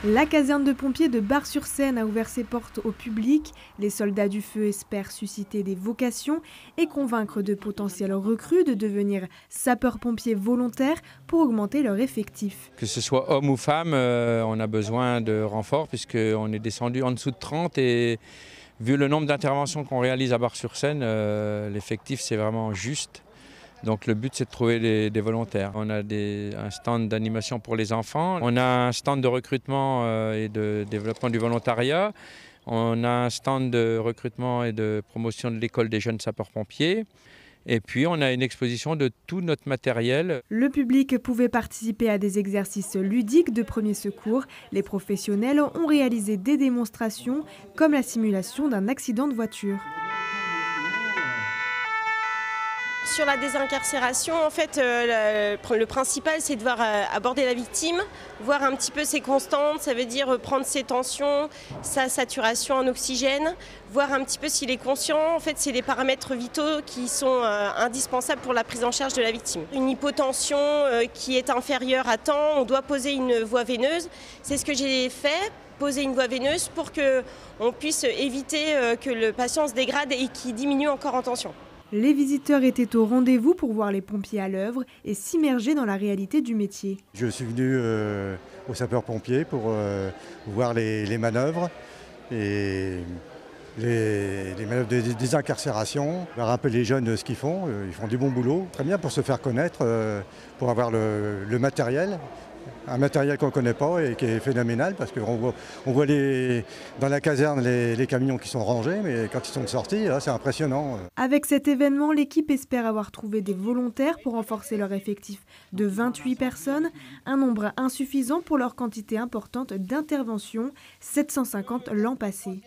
La caserne de pompiers de Bar-sur-Seine a ouvert ses portes au public. Les soldats du feu espèrent susciter des vocations et convaincre de potentiels recrues de devenir sapeurs-pompiers volontaires pour augmenter leur effectif. Que ce soit homme ou femme, on a besoin de renforts puisqu'on est descendu en dessous de 30 et vu le nombre d'interventions qu'on réalise à Bar-sur-Seine, l'effectif c'est vraiment juste. Donc le but c'est de trouver des volontaires. On a un stand d'animation pour les enfants, on a un stand de recrutement et de développement du volontariat, on a un stand de recrutement et de promotion de l'école des jeunes sapeurs-pompiers. Et puis on a une exposition de tout notre matériel. Le public pouvait participer à des exercices ludiques de premier secours. Les professionnels ont réalisé des démonstrations comme la simulation d'un accident de voiture. Sur la désincarcération, en fait, le principal, c'est de voir aborder la victime, voir un petit peu ses constantes, ça veut dire prendre ses tensions, sa saturation en oxygène, voir un petit peu s'il est conscient. En fait, c'est les paramètres vitaux qui sont indispensables pour la prise en charge de la victime. Une hypotension qui est inférieure à temps, on doit poser une voie veineuse. C'est ce que j'ai fait. Poser une voie veineuse pour qu'on puisse éviter que le patient se dégrade et qu'il diminue encore en tension. Les visiteurs étaient au rendez-vous pour voir les pompiers à l'œuvre et s'immerger dans la réalité du métier. Je suis venu aux sapeurs-pompiers pour voir les manœuvres et les manœuvres de désincarcération, voir un peu les jeunes ce qu'ils font. Ils font du bon boulot, très bien pour se faire connaître, pour avoir le matériel. Un matériel qu'on ne connaît pas et qui est phénoménal parce qu'on voit dans la caserne les camions qui sont rangés, mais quand ils sont sortis, c'est impressionnant. Avec cet événement, l'équipe espère avoir trouvé des volontaires pour renforcer leur effectif de 28 personnes, un nombre insuffisant pour leur quantité importante d'interventions, 750 l'an passé.